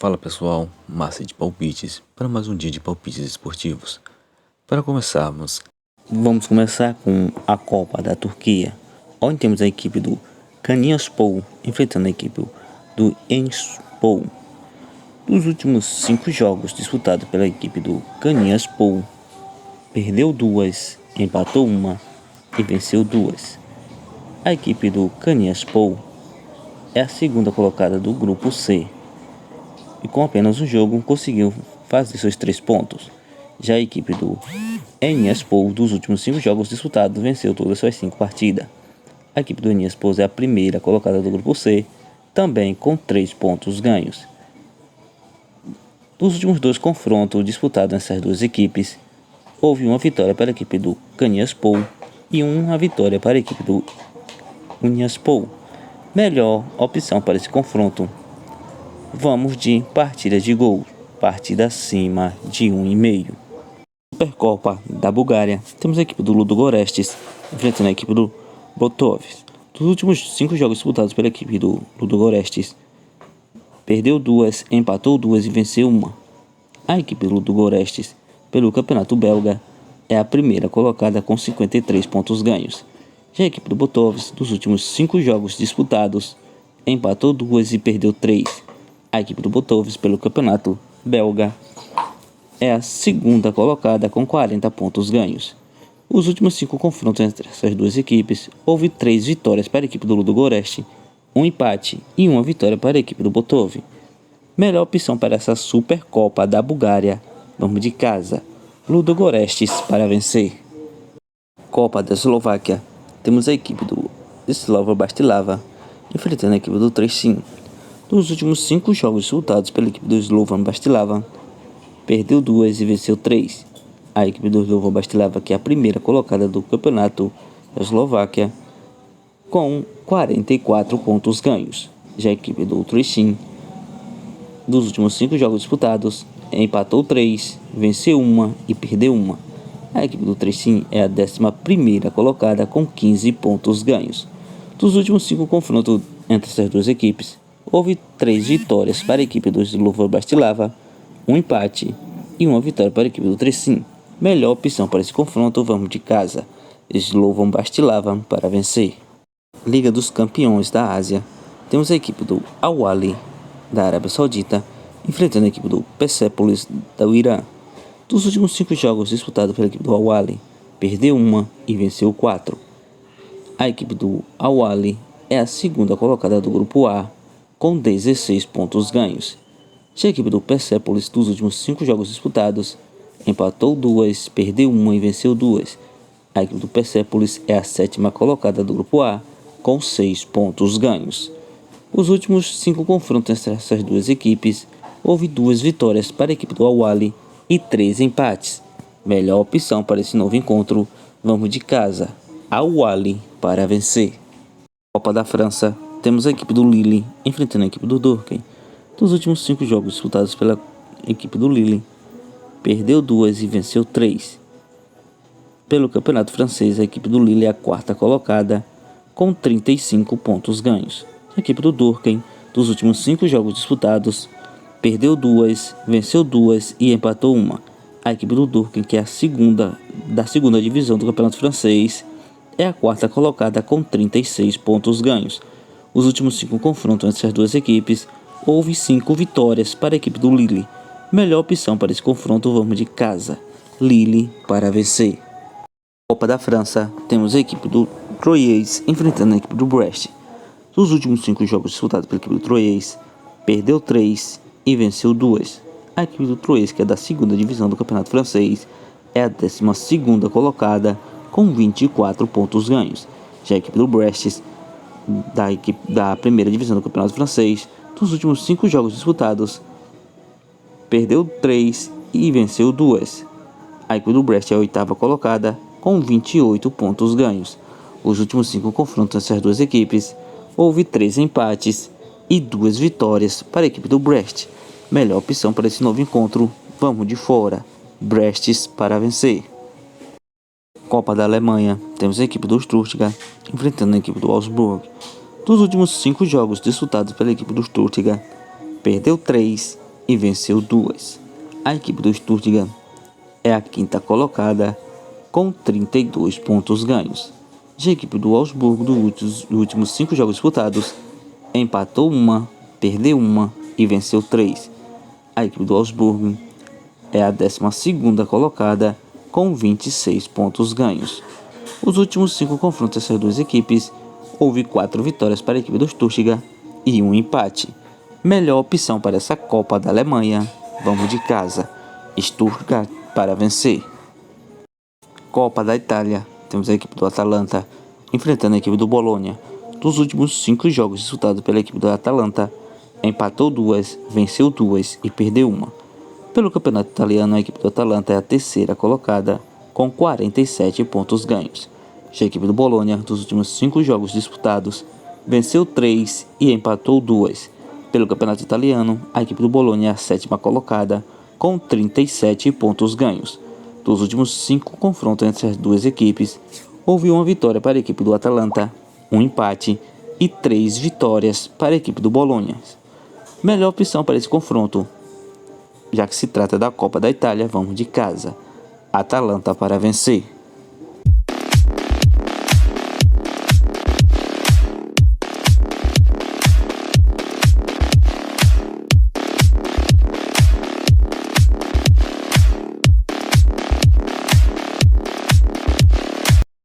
Fala pessoal, Massa de Palpites para mais um dia de palpites esportivos. Para começarmos, vamos começar com a Copa da Turquia, onde temos a equipe do Konyaspor enfrentando a equipe do Enspor. Dos últimos 5 jogos disputados pela equipe do Konyaspor, perdeu 2, empatou 1 e venceu 2. A equipe do Konyaspor é a segunda colocada do grupo C e com apenas um jogo conseguiu fazer seus 3 pontos. Já a equipe do Enspor, dos últimos 5 jogos disputados, venceu todas suas 5 partidas. A equipe do Enspor é a primeira colocada do grupo C, também com 3 pontos ganhos. Dos últimos 2 confrontos disputados nessas duas equipes, houve uma vitória para a equipe do Konyaspor e uma vitória para a equipe do Konyaspor. Melhor opção para esse confronto, vamos de partidas de gols, partida acima de 1,5. Supercopa da Bulgária, temos a equipe do Ludogorets enfrentando a equipe do Botovics. Dos últimos 5 jogos disputados pela equipe do Ludogorets, perdeu 2, empatou 2 e venceu 1. A equipe do Ludogorets, pelo campeonato belga, é a primeira colocada com 53 pontos ganhos. Já a equipe do Botovics, dos últimos 5 jogos disputados, empatou 2 e perdeu 3. A equipe do Botovics, pelo campeonato belga, é a segunda colocada com 40 pontos ganhos. Os últimos 5 confrontos entre essas duas equipes, houve 3 vitórias para a equipe do Ludogorets, um empate e uma vitória para a equipe do Botovics. Melhor opção para essa Supercopa da Bulgária, vamos de casa, Ludogorets para vencer. Copa da Eslováquia, temos a equipe do Slovan Bratislava enfrentando a equipe do Třešín. Dos últimos 5 jogos disputados pela equipe do Slovan Bratislava, perdeu 2 e venceu 3. A equipe do Slovan Bratislava, que é a primeira colocada do campeonato da Eslováquia, com 44 pontos ganhos. Já a equipe do Třešín, dos últimos 5 jogos disputados, empatou 3, venceu 1 e perdeu 1. A equipe do Třešín é a 11ª colocada com 15 pontos ganhos. Dos últimos 5 confrontos entre essas duas equipes, houve 3 vitórias para a equipe do Slovan Bratislava, um empate e uma vitória para a equipe do Třešín. Melhor opção para esse confronto, vamos de casa, Slovan Bratislava para vencer. Liga dos Campeões da Ásia, temos a equipe do Al-Ahly da Arábia Saudita enfrentando a equipe do Persepolis do Irã. Dos últimos 5 jogos disputados pela equipe do Al-Ahly, perdeu 1 e venceu 4. A equipe do Al-Ahly é a segunda colocada do grupo A, com 16 pontos ganhos. Já a equipe do Persepolis, dos últimos 5 jogos disputados, empatou 2, perdeu 1 e venceu 2. A equipe do Persepolis é a 7ª colocada do grupo A, com 6 pontos ganhos. Os últimos 5 confrontos entre essas duas equipes, houve 2 vitórias para a equipe do Al-Ahly e 3 empates. Melhor opção para esse novo encontro, vamos de casa, Al-Ahly para vencer. Copa da França, temos a equipe do Lille enfrentando a equipe do Dortmund. Dos últimos 5 jogos disputados pela equipe do Lille, perdeu 2 e venceu 3. Pelo campeonato francês, a equipe do Lille é a 4ª colocada com 35 pontos ganhos. A equipe do Dortmund, dos últimos 5 jogos disputados, perdeu 2, venceu 2 e empatou 1. A equipe do Dortmund, que é a segunda divisão do campeonato francês, é a 4ª colocada com 36 pontos ganhos. Os últimos 5 confrontos entre as duas equipes, houve 5 vitórias para a equipe do Lille. Melhor opção para esse confronto, vamos de casa, Lille para vencer. Copa da França, temos a equipe do Troyes enfrentando a equipe do Brest. Dos últimos 5 jogos disputados pela equipe do Troyes, perdeu 3 e venceu 2. A equipe do Troyes, que é da 2ª divisão do campeonato francês, é a 12ª colocada com 24 pontos ganhos. Já a equipe do Brest, da 1ª divisão do campeonato francês, dos últimos 5 jogos disputados, perdeu 3 e venceu 2. A equipe do Brest é a 8ª colocada com 28 pontos ganhos. Os últimos 5 confrontos entre as duas equipes, houve 3 empates e 2 vitórias para a equipe do Brest. Melhor opção para esse novo encontro, vamos de fora, Brest para vencer. Copa da Alemanha, temos a equipe do Stuttgart enfrentando a equipe do Augsburg. Dos últimos 5 jogos disputados pela equipe do Stuttgart, perdeu 3 e venceu 2. A equipe do Stuttgart é a quinta colocada com 32 pontos ganhos. Já a equipe do Augsburgo, dos últimos 5 jogos disputados, empatou 1, perdeu 1 e venceu 3. A equipe do Augsburgo é a 12ª colocada com 26 pontos ganhos. Os últimos 5 confrontos dessas duas equipes, houve 4 vitórias para a equipe do Stuttgart e 1 empate. Melhor opção para essa Copa da Alemanha, vamos de casa, Stuttgart para vencer. Copa da Itália, temos a equipe do Atalanta enfrentando a equipe do Bologna. Dos últimos 5 jogos disputados pela equipe do Atalanta, empatou 2, venceu 2 e perdeu 1. Pelo campeonato italiano, a equipe do Atalanta é a 3ª colocada com 47 pontos ganhos. Já a equipe do Bologna, dos últimos 5 jogos disputados, venceu 3 e empatou 2. Pelo campeonato italiano, a equipe do Bologna é a 7ª colocada com 37 pontos ganhos. Dos últimos 5 confrontos entre as duas equipes, houve 1 vitória para a equipe do Atalanta, 1 empate e 3 vitórias para a equipe do Bologna. Melhor opção para esse confronto, já que se trata da Copa da Itália, vamos de casa, Atalanta para vencer.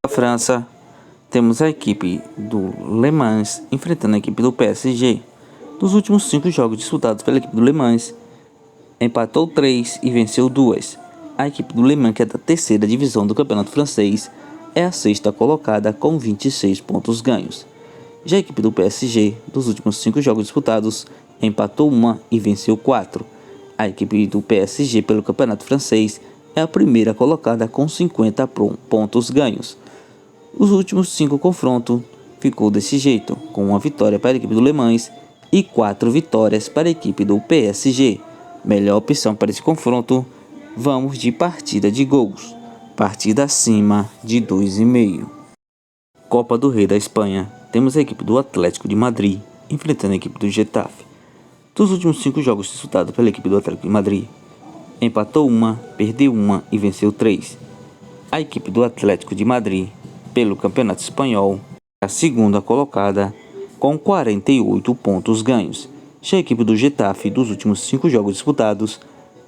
França, temos a equipe do Le Mans enfrentando a equipe do PSG. Dos últimos 5 jogos disputados pela equipe do Le Mans, empatou 3 e venceu 2. A equipe do Le Mans, que é da 3ª divisão do campeonato francês, é a 6ª colocada com 26 pontos ganhos. Já a equipe do PSG, dos últimos 5 jogos disputados, empatou 1 e venceu 4. A equipe do PSG pelo campeonato francês é a 1ª colocada com 50 pontos ganhos. Os últimos 5 confrontos ficou desse jeito, com 1 vitória para a equipe do Le Mans e 4 vitórias para a equipe do PSG. Melhor opção para esse confronto, vamos de partida de gols, partida acima de 2,5. Copa do Rei da Espanha, temos a equipe do Atlético de Madrid enfrentando a equipe do Getafe. Dos últimos 5 jogos disputados pela equipe do Atlético de Madrid, empatou 1, perdeu 1 e venceu 3. A equipe do Atlético de Madrid, pelo Campeonato Espanhol, é a 2ª colocada com 48 pontos ganhos. Já a equipe do Getafe, dos últimos 5 jogos disputados,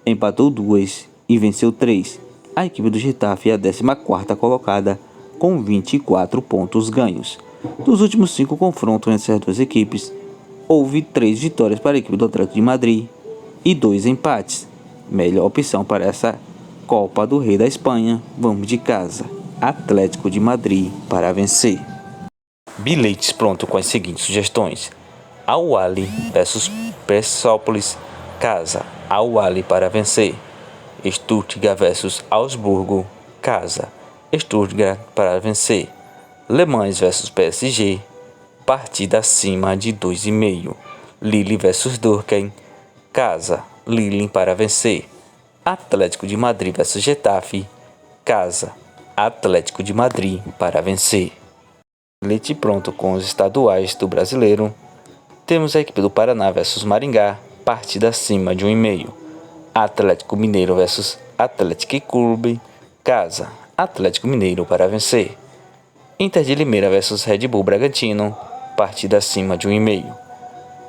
empatou 2 e venceu 3. A equipe do Getafe é a 14ª colocada com 24 pontos ganhos. Dos últimos 5 confrontos entre as duas equipes, houve 3 vitórias para a equipe do Atlético de Madrid e 2 empates. Melhor opção para essa Copa do Rei da Espanha, vamos de casa, Atlético de Madrid para vencer. Bilhetes pronto com as seguintes sugestões: Al-Ahly vs Persepolis, casa, Al-Ahly para vencer. Stuttgart vs Augsburgo, casa, Stuttgart para vencer. Le Mans vs PSG, partida acima de 2,5. Lille vs Durkheim, casa, Lille para vencer. Atlético de Madrid vs Getafe, casa, Atlético de Madrid para vencer. Bilhete pronto com os estaduais do Brasileiro. Temos a equipe do Paraná vs Maringá, partida acima de 1,5. Atlético Mineiro vs Atlético Clube, casa, Atlético Mineiro para vencer. Inter de Limeira vs Red Bull Bragantino, partida acima de 1,5.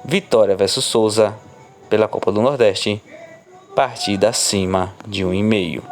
Vitória vs Souza, pela Copa do Nordeste, partida acima de 1,5.